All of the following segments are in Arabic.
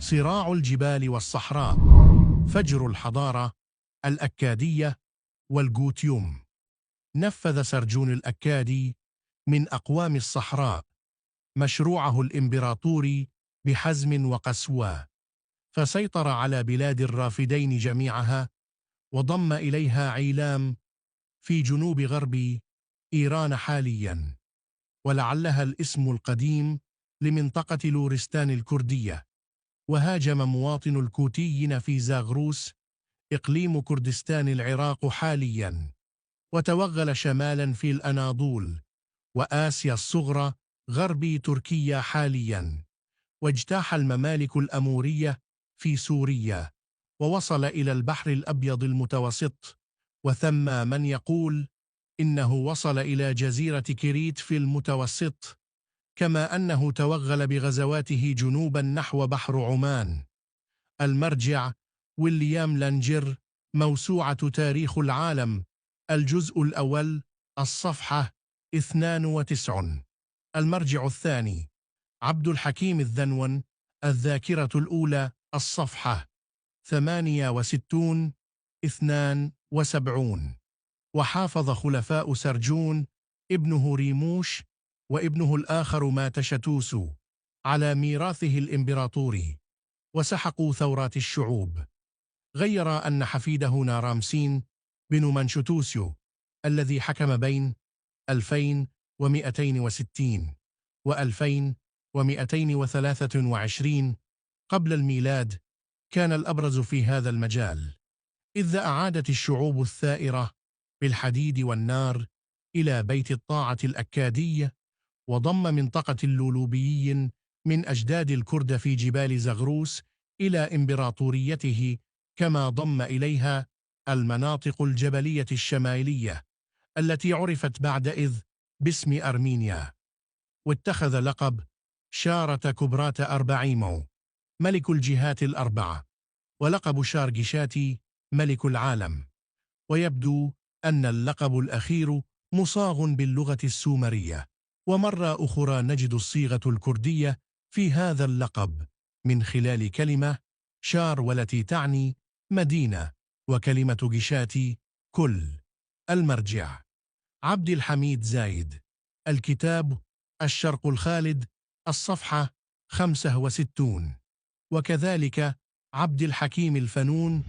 صراع الجبال والصحراء، فجر الحضارة، الأكادية والجوتيوم. نفذ سرجون الأكادي من أقوام الصحراء مشروعه الإمبراطوري بحزم وقسوة، فسيطر على بلاد الرافدين جميعها، وضم إليها عيلام في جنوب غرب إيران حالياً، ولعلها الاسم القديم لمنطقة لورستان الكردية. وهاجم مواطن الكوتيين في زاغروس إقليم كردستان العراق حالياً، وتوغل شمالاً في الأناضول وآسيا الصغرى غرب تركيا حالياً، واجتاح الممالك الأمورية في سوريا، ووصل إلى البحر الأبيض المتوسط، وثم من يقول إنه وصل إلى جزيرة كريت في المتوسط، كما أنه توغل بغزواته جنوبا نحو بحر عمان. المرجع ويليام لانجر، موسوعة تاريخ العالم، الجزء الأول، الصفحة 92. المرجع الثاني عبد الحكيم الذنون، الذاكرة الأولى، الصفحة 68 72. وحافظ خلفاء سرجون ابنه ريموش وابنه الآخر ماتشتوسو على ميراثه الإمبراطوري، وسحقوا ثورات الشعوب. غير أن حفيده نارامسين بن منشتوسيو الذي حكم بين 2260 و 2223 قبل الميلاد كان الأبرز في هذا المجال، إذ أعادت الشعوب الثائرة بالحديد والنار إلى بيت الطاعة الأكادي، وضم منطقة اللولوبيين من أجداد الكرد في جبال زغروس إلى إمبراطوريته، كما ضم إليها المناطق الجبلية الشمالية التي عرفت بعدئذ باسم أرمينيا، واتخذ لقب شارة كبرات أربعيمو ملك الجهات الأربعة، ولقب شارجشاتي ملك العالم. ويبدو أن اللقب الأخير مصاغ باللغة السومرية، ومرة أخرى نجد الصيغة الكردية في هذا اللقب من خلال كلمة شار والتي تعني مدينة، وكلمة جشاتي كل. المرجع عبد الحميد زايد، الكتاب الشرق الخالد، الصفحة 65. وكذلك عبد الحكيم الفنون.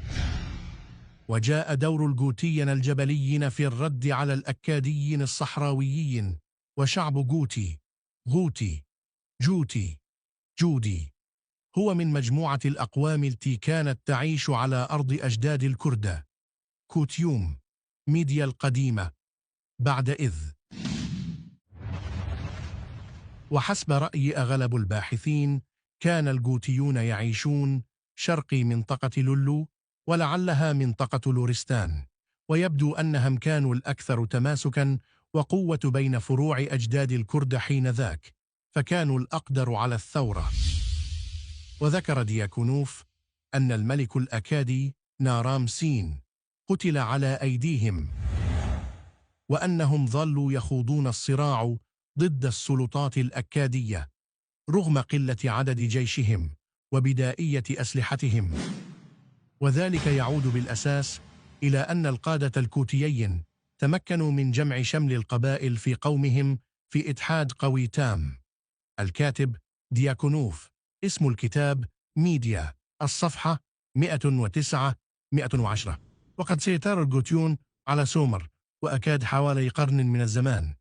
وجاء دور الجوتيين الجبليين في الرد على الأكاديين الصحراويين، وشعب غوتي جوتي جودي هو من مجموعة الأقوام التي كانت تعيش على أرض أجداد الكردة كوتيوم ميديا القديمة بعدئذ. وحسب رأي أغلب الباحثين كان الجوتيون يعيشون شرقي منطقة لولو، ولعلها منطقة لورستان، ويبدو أنهم كانوا الأكثر تماسكا وقوة بين فروع أجداد الكرد حينذاك، فكانوا الأقدر على الثورة. وذكر دياكونوف أن الملك الأكادي نارامسين قتل على أيديهم، وأنهم ظلوا يخوضون الصراع ضد السلطات الأكادية رغم قلة عدد جيشهم وبدائية أسلحتهم، وذلك يعود بالأساس إلى أن القادة الكوتيين تمكنوا من جمع شمل القبائل في قومهم في إتحاد قوي تام. الكاتب دياكونوف، اسم الكتاب ميديا، الصفحة 109-110. وقد سيطر الجوتيون على سومر وأكاد حوالي قرن من الزمان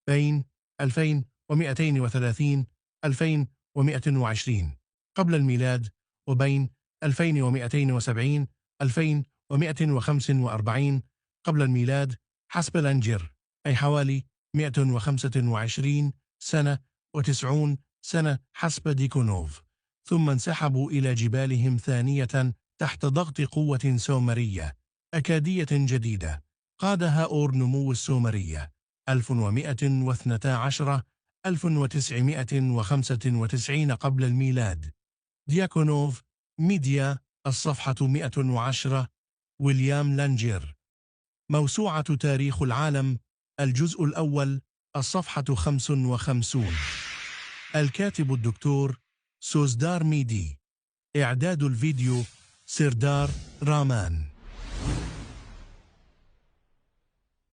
بين 2230-2120 قبل الميلاد، وبين 2270-2145 قبل الميلاد حسب لانجر، أي حوالي 125 سنة و90 سنة حسب ديكونوف. ثم انسحبوا إلى جبالهم ثانية تحت ضغط قوة سومرية أكادية جديدة قادها أور نمو السومرية 1112-1995 قبل الميلاد. دياكونوف ميديا، الصفحة 110. ويليام لانجر، موسوعة تاريخ العالم، الجزء الأول، الصفحة 55. الكاتب الدكتور سوزدار ميدي، إعداد الفيديو سردار رامان.